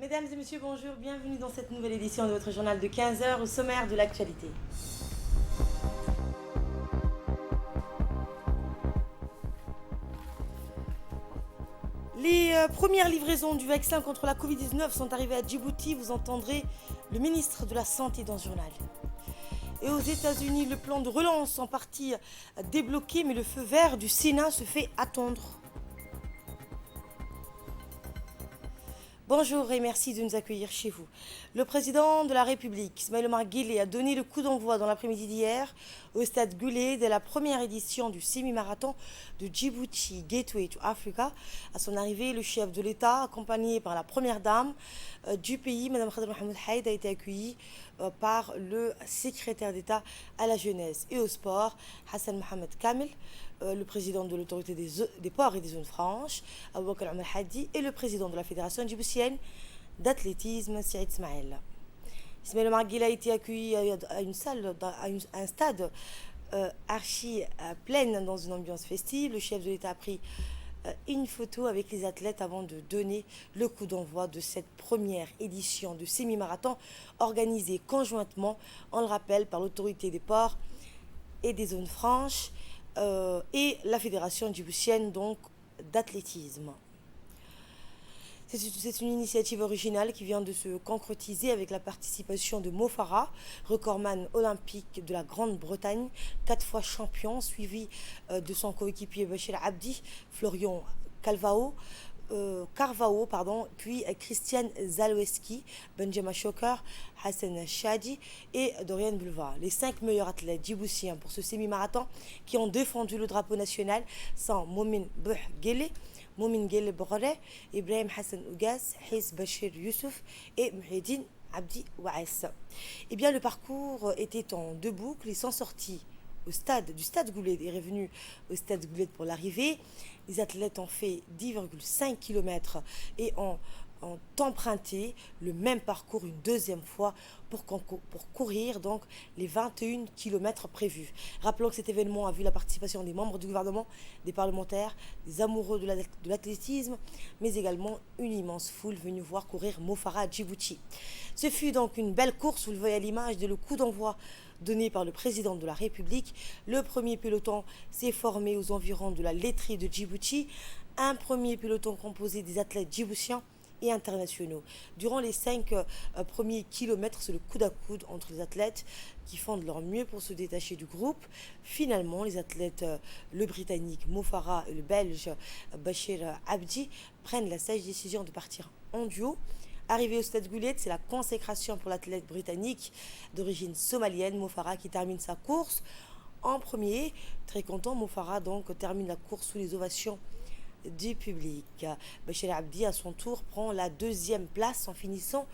Mesdames et messieurs, bonjour, bienvenue dans cette nouvelle édition de votre journal de 15 heures au sommaire de l'actualité. Les premières livraisons du vaccin contre la Covid-19 sont arrivées à Djibouti, vous entendrez le ministre de la Santé dans ce journal. Et aux États-Unis, le plan de relance en partie débloqué, mais le feu vert du Sénat se fait attendre. Bonjour et merci de nous accueillir chez vous. Le président de la République, Ismaïl Omar Guelleh, a donné le coup d'envoi dans l'après-midi d'hier au stade Guled de la première édition du semi-marathon de Djibouti Gateway to Africa. À son arrivée, le chef de l'État, accompagné par la première dame du pays, Mme Khadra Mohamed Haïd, a été accueilli par le secrétaire d'État à la jeunesse et au sport, Hassan Mohamed Kamel, le président de l'autorité des ports et des zones franches, Aboubakar Omar Hadi, et le président de la fédération djiboutienne d'athlétisme, Saïd Ismaël. Ismaël Omar Guelleh a été accueilli à une salle, à un stade archi pleine dans une ambiance festive. Le chef de l'État a pris une photo avec les athlètes avant de donner le coup d'envoi de cette première édition de semi-marathon organisée conjointement, on le rappelle, par l'autorité des ports et des zones franches et la fédération djiboutienne donc d'athlétisme. C'est une initiative originale qui vient de se concrétiser avec la participation de Mo Farah, recordman olympique de la Grande-Bretagne, 4 fois champion, suivi de son coéquipier Bachir Abdi, Florian Carvao, puis Christiane Zalewski, Benjamin Choker, Hassan Shadi et Dorian Bulva. Les 5 meilleurs athlètes djiboutiens pour ce semi-marathon qui ont défendu le drapeau national sont Momin Bouh Guelleh, Momin Guelleh Borre, Ibrahim Hassan Ougas, Hiss Bachir Youssouf et Mouhidine Abdi Ouaes. Eh bien, le parcours était en 2 boucles. Ils sont sortis du stade Guled et revenus au stade Guled pour l'arrivée. Les athlètes ont fait 10,5 km et ont emprunté le même parcours une deuxième fois pour courir donc les 21 km prévus. Rappelons que cet événement a vu la participation des membres du gouvernement, des parlementaires, des amoureux de l'athlétisme, mais également une immense foule venue voir courir Mo Farah à Djibouti. Ce fut donc une belle course, vous le voyez à l'image, dès le coup d'envoi donné par le président de la République. Le premier peloton s'est formé aux environs de la laiterie de Djibouti, un premier peloton composé des athlètes djiboutiens et internationaux. Durant les 5 premiers kilomètres, c'est le coude à coude entre les athlètes qui font de leur mieux pour se détacher du groupe. Finalement, les athlètes, le Britannique Mo Farah et le Belge Bachir Abdi, prennent la sage décision de partir en duo. Arrivé au stade Guled, c'est la consécration pour l'athlète britannique d'origine somalienne, Mo Farah, qui termine sa course en premier. Très content, Mo Farah donc termine la course sous les ovations du public. Bachir Abdi, à son tour, prend la 2e place en finissant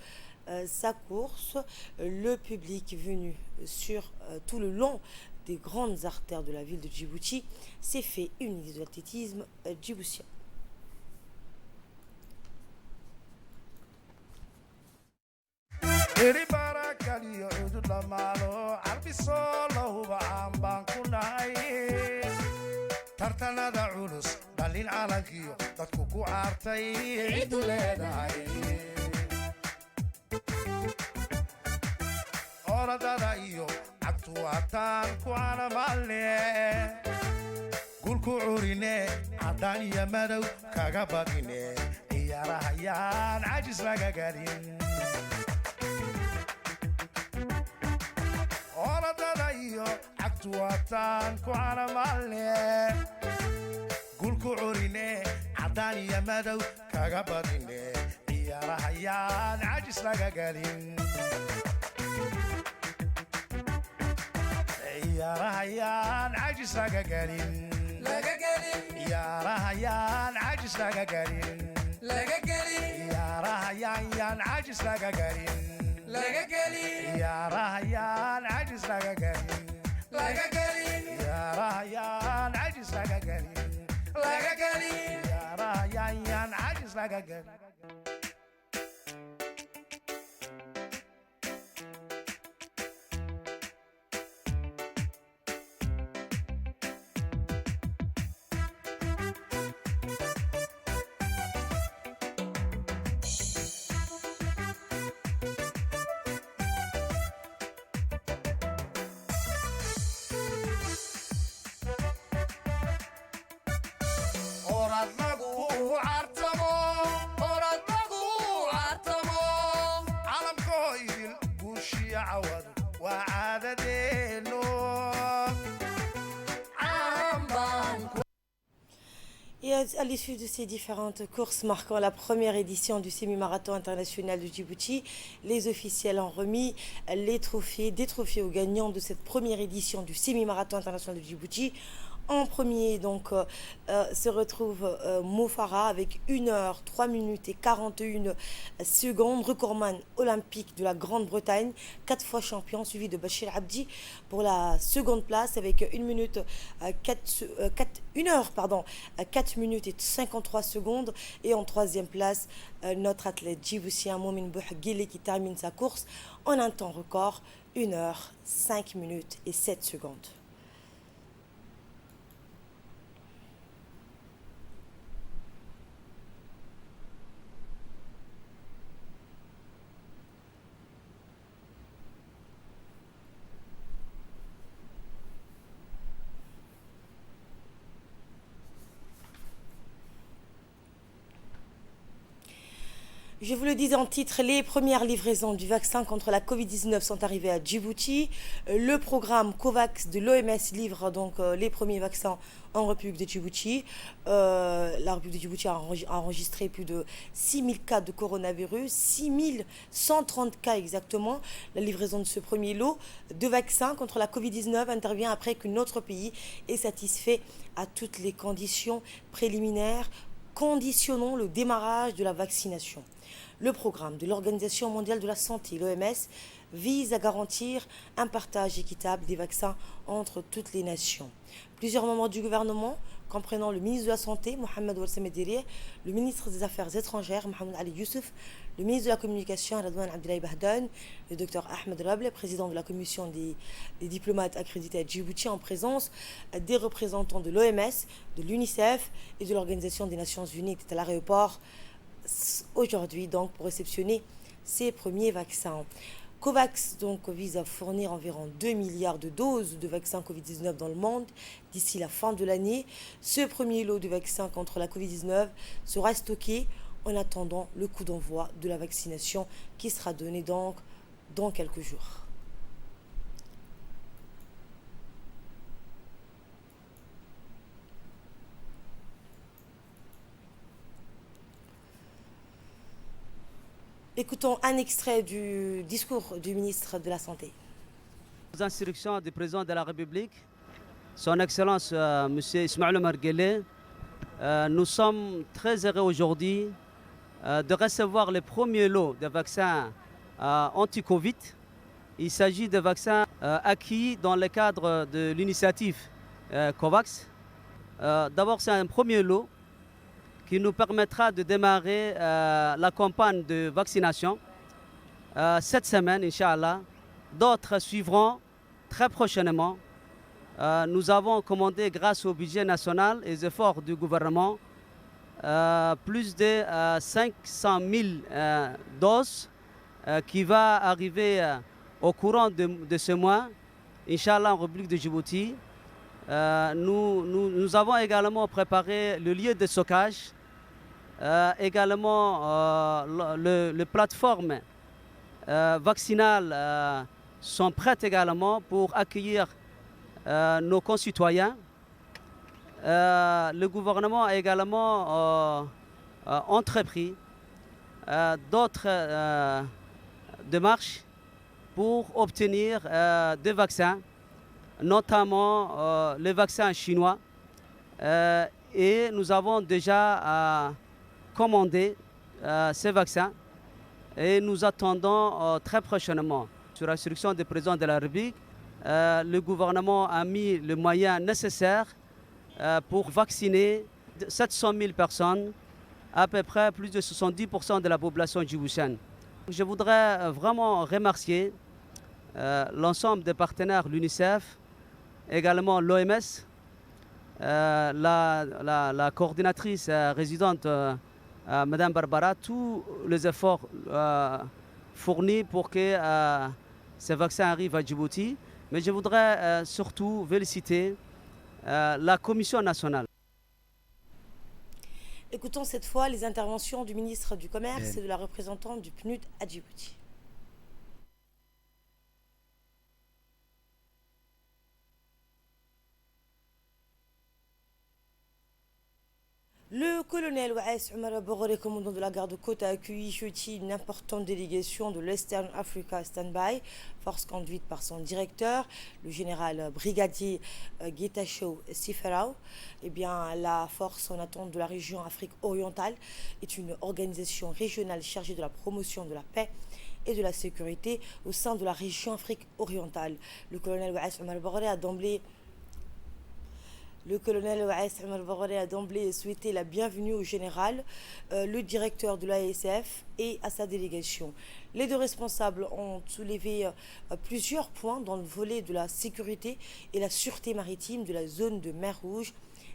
sa course. Le public venu sur tout le long des grandes artères de la ville de Djibouti s'est fait une idée de l'athlétisme djiboutien. tartanada culus dhalin calankiyo dadku ku caartay ciidu leedahay orodada iyo cagtu waataan ku canamalne gulku curine caddaan iyo madow kaga badine ciyaarahayaan cajis laga galin orodada iyo cagtu waataan ku canamalne gulku curine caddaan iyo madow kaga badine ciyaarahayaan cajis laga galin ciyaarahayaan cajis laga galin ciyaarahayaan cajis laga galin ciyaarahayaan cajis laga galin ciyaarahayaan cajis laga galin ciyaarahayaan cajis laga galin ciyaarahayaan cajis laga galin À l'issue de ces différentes courses marquant la première édition du semi-marathon international de Djibouti, les officiels ont remis des trophées aux gagnants de cette première édition du semi-marathon international de Djibouti. En premier, se retrouve Mo Farah avec 1 heure, 3 minutes et 41 secondes, recordman olympique de la Grande-Bretagne, 4 fois champion, suivi de Bachir Abdi pour la seconde place avec 1 heure, 4 minutes et 53 secondes. Et en troisième place, notre athlète djiboutien Momin Bouhguili qui termine sa course en un temps record, 1 heure, 5 minutes et 7 secondes. Je vous le disais en titre, les premières livraisons du vaccin contre la Covid-19 sont arrivées à Djibouti. Le programme COVAX de l'OMS livre les premiers vaccins en République de Djibouti. La République de Djibouti a enregistré plus de 6000 cas de coronavirus, 6130 cas exactement. La livraison de ce premier lot de vaccins contre la Covid-19 intervient après qu'un autre pays ait satisfait à toutes les conditions préliminaires conditionnant le démarrage de la vaccination. Le programme de l'Organisation mondiale de la santé, l'OMS, vise à garantir un partage équitable des vaccins entre toutes les nations. Plusieurs membres du gouvernement, comprenant le ministre de la Santé, Mohamed Ouassem Ediré, le ministre des Affaires étrangères, Mohamed Ali Youssouf, le ministre de la Communication, Radouane Abdoulaye Bahdan, le docteur Ahmed Rable, président de la commission des diplomates accrédités à Djibouti, en présence des représentants de l'OMS, de l'UNICEF et de l'Organisation des Nations Unies, qui est à l'aéroport aujourd'hui pour réceptionner ces premiers vaccins. COVAX vise à fournir environ 2 milliards de doses de vaccins Covid-19 dans le monde d'ici la fin de l'année. Ce premier lot de vaccins contre la Covid-19 sera stocké en attendant le coup d'envoi de la vaccination qui sera donné dans quelques jours. Écoutons un extrait du discours du ministre de la Santé. Aux instructions du président de la République, son Excellence M. Ismaël Omar Guelleh, nous sommes très heureux aujourd'hui de recevoir les premiers lots de vaccins anti-Covid. Il s'agit de vaccins acquis dans le cadre de l'initiative COVAX. D'abord, c'est un premier lot qui nous permettra de démarrer la campagne de vaccination cette semaine, Inch'Allah. D'autres suivront très prochainement. Nous avons commandé, grâce au budget national et aux efforts du gouvernement, plus de 500 000 doses qui va arriver au courant de ce mois, Inch'Allah, en République de Djibouti. Nous avons également préparé le lieu de stockage, également les plateformes vaccinales sont prêtes également pour accueillir nos concitoyens. Le gouvernement a également entrepris d'autres démarches pour obtenir des vaccins, notamment les vaccins chinois. Et nous avons déjà commandé ces vaccins et nous attendons très prochainement. Sur instruction du président de la République, le gouvernement a mis les moyens nécessaires pour vacciner 700 000 personnes, à peu près plus de 70% de la population djiboutienne. Je voudrais vraiment remercier l'ensemble des partenaires, l'UNICEF, également l'OMS, la coordinatrice résidente, Madame Barbara, tous les efforts fournis pour que ces vaccins arrivent à Djibouti. Mais je voudrais surtout féliciter la Commission nationale. Écoutons cette fois les interventions du ministre du Commerce et de la représentante du PNUD à Djibouti. Le colonel Waes Omar Borore, commandant de la garde-côte, a accueilli jeudi une importante délégation de l'Eastern Africa Standby, force conduite par son directeur, le général brigadier Getachew Siferao. Eh bien, la force en attente de la région Afrique orientale est une organisation régionale chargée de la promotion de la paix et de la sécurité au sein de la région Afrique orientale. Le colonel Waes Omar Borore a d'emblée souhaité la bienvenue au général, le directeur de l'ASF et à sa délégation. Les deux responsables ont soulevé plusieurs points dans le volet de la sécurité et la sûreté maritime de la zone de mer Rouge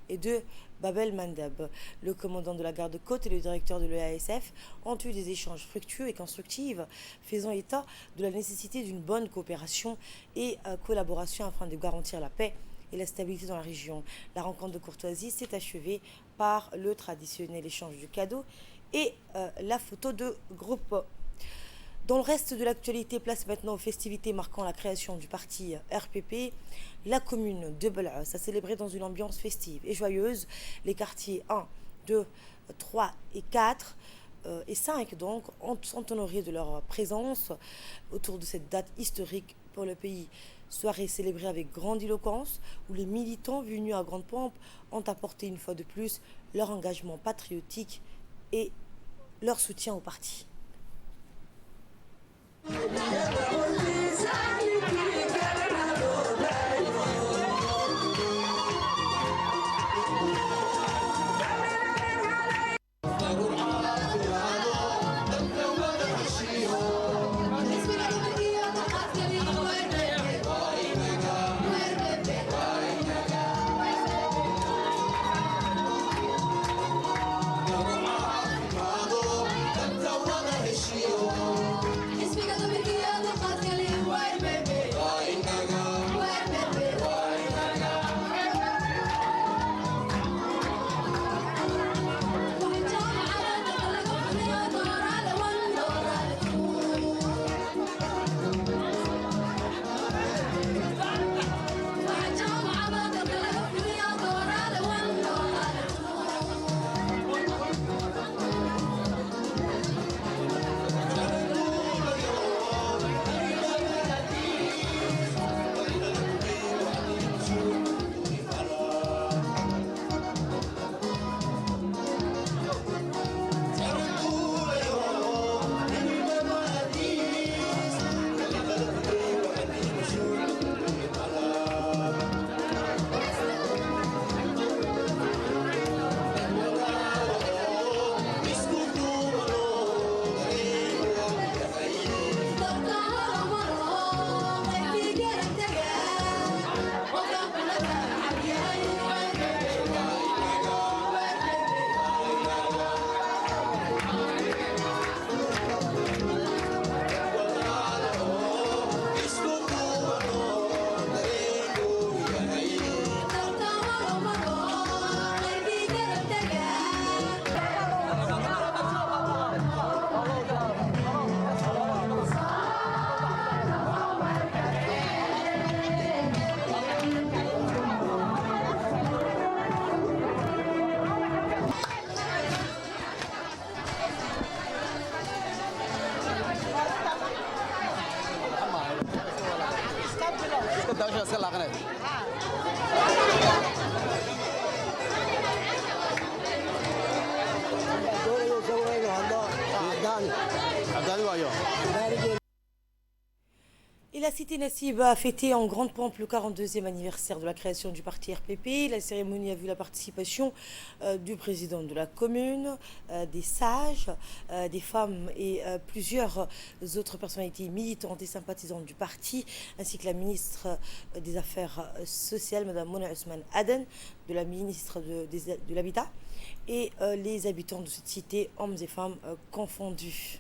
et de Bab el-Mandeb. Le commandant de la garde-côte et le directeur de l'ASF ont eu des échanges fructueux et constructifs, faisant état de la nécessité d'une bonne coopération et collaboration afin de garantir la paix et la stabilité dans la région. La rencontre de courtoisie s'est achevée par le traditionnel échange de cadeaux et la photo de groupe. Dans le reste de l'actualité, place maintenant aux festivités marquant la création du parti RPP. La commune de Bel'as a célébré dans une ambiance festive et joyeuse. Les quartiers 1, 2, 3 et 4 et 5 donc sont honorés de leur présence autour de cette date historique pour le pays. Soirée célébrée avec grandiloquence où les militants venus à grande pompe ont apporté une fois de plus leur engagement patriotique et leur soutien au parti. Et la cité Nassib a fêté en grande pompe le 42e anniversaire de la création du parti RPP. La cérémonie a vu la participation du président de la commune, des sages, des femmes et plusieurs autres personnalités militantes et sympathisantes du parti, ainsi que la ministre des Affaires sociales, Mme Mona Ousmane Aden, de la ministre de l'Habitat, et les habitants de cette cité, hommes et femmes confondus.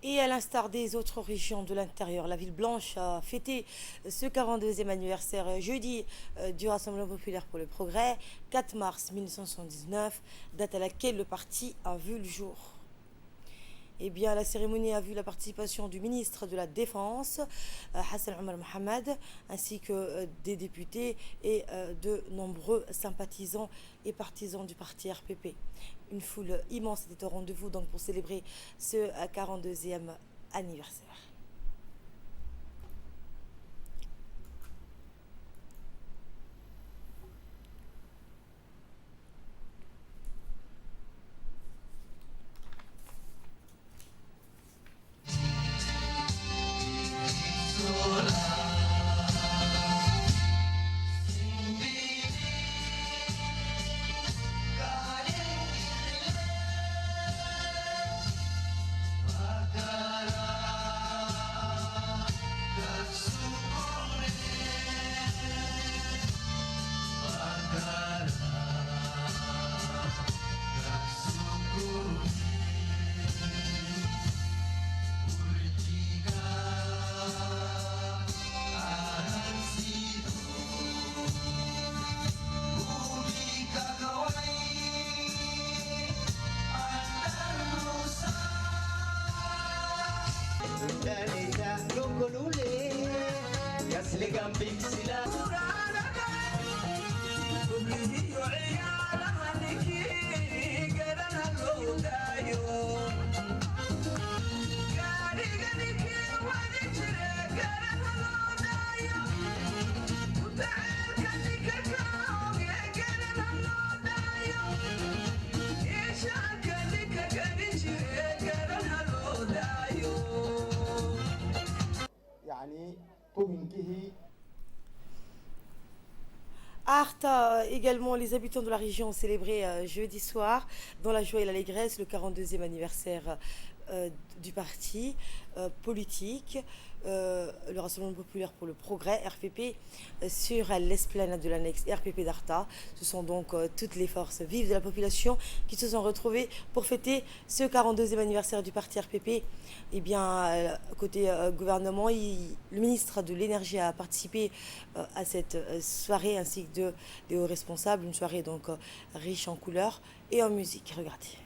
Et à l'instar des autres régions de l'intérieur, la ville blanche a fêté ce 42e anniversaire jeudi du Rassemblement populaire pour le progrès, 4 mars 1979, date à laquelle le parti a vu le jour. Eh bien, la cérémonie a vu la participation du ministre de la Défense, Hassan Omar Mohamed, ainsi que des députés et de nombreux sympathisants et partisans du parti RPP. Une foule immense était au rendez-vous donc pour célébrer ce 42e anniversaire. À Arta, également, les habitants de la région ont célébré jeudi soir, dans la joie et l'allégresse, le 42e anniversaire du parti politique, le Rassemblement populaire pour le progrès, RPP, sur l'esplanade de l'annexe RPP d'Arta. Ce sont donc toutes les forces vives de la population qui se sont retrouvées pour fêter ce 42e anniversaire du parti RPP. Eh bien, côté gouvernement, le ministre de l'Énergie a participé à cette soirée ainsi que des hauts responsables. Une soirée donc riche en couleurs et en musique. Regardez.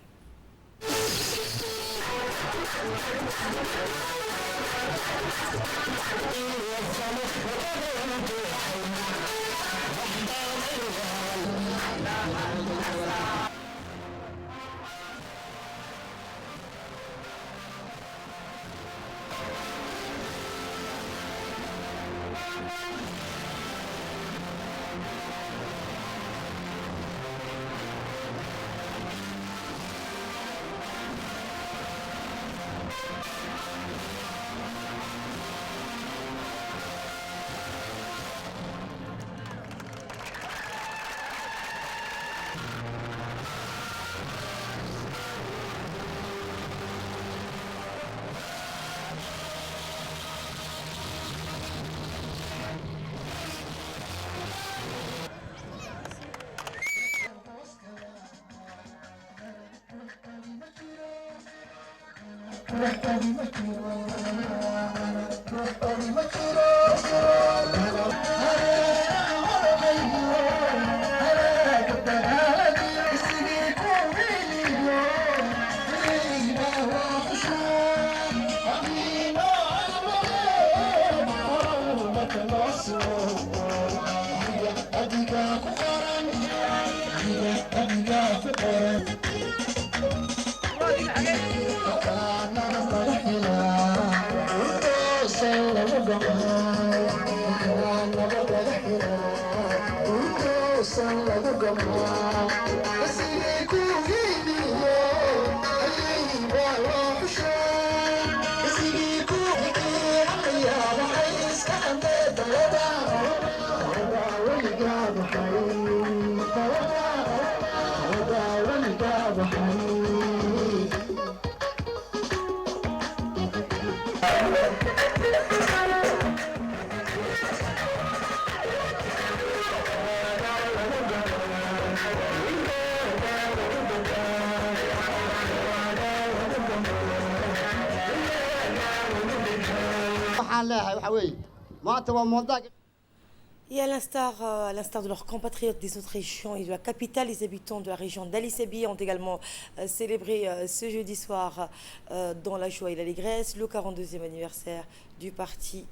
Et à l'instar de leurs compatriotes des autres régions et de la capitale, les habitants de la région d'Ali Sabi ont également célébré ce jeudi soir dans la joie et l'allégresse le 42e anniversaire du parti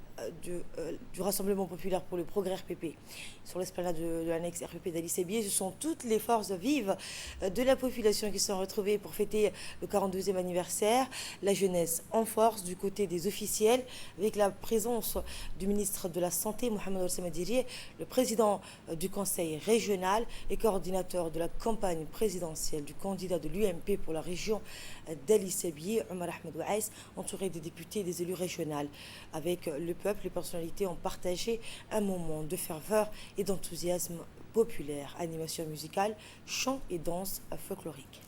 du Rassemblement populaire pour le progrès RPP sur l'esplanade de l'annexe RPP d'Ali Sabi. Ce sont toutes les forces vives de la population qui sont retrouvées pour fêter le 42e anniversaire. La jeunesse en force du côté des officiels avec la présence du ministre de la Santé, Mohamed Al-Samadiri, le président du conseil régional et coordinateur de la campagne présidentielle du candidat de l'UMP pour la région d'Ali Sabi, Omar Ahmed Ouaïs, entouré des députés et des élus régionaux. Avec le peuple, les personnalités ont partagé un moment de ferveur et d'enthousiasme populaire, animation musicale, chant et danse folklorique.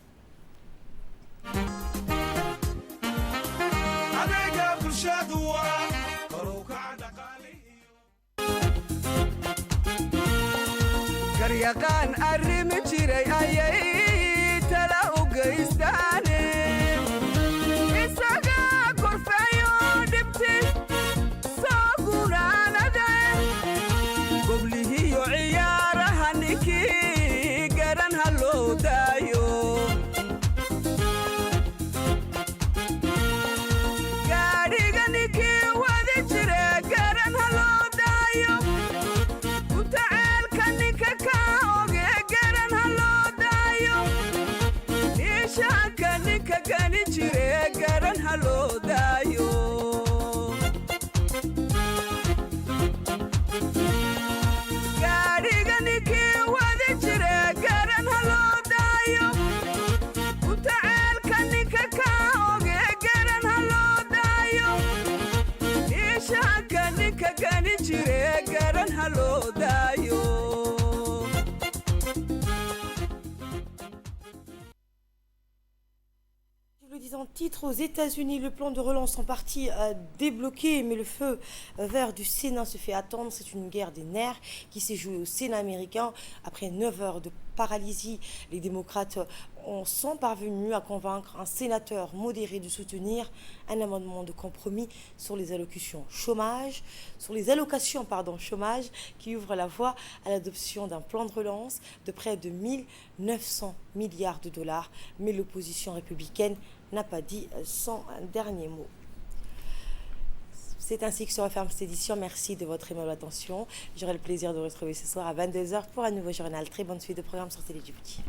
Je le disais en titre, aux États-Unis, le plan de relance en partie débloqué, mais le feu vert du Sénat se fait attendre. C'est une guerre des nerfs qui s'est jouée au Sénat américain. Après 9 heures de paralysie, les démocrates sont parvenus à convaincre un sénateur modéré de soutenir un amendement de compromis sur les allocations chômage, chômage qui ouvre la voie à l'adoption d'un plan de relance de près de 1900 milliards de dollars. Mais l'opposition républicaine n'a pas dit son dernier mot. C'est ainsi que se referme cette édition. Merci de votre aimable attention. J'aurai le plaisir de vous retrouver ce soir à 22 h pour un nouveau journal. Très bonne suite de programme sur Télé Djibouti.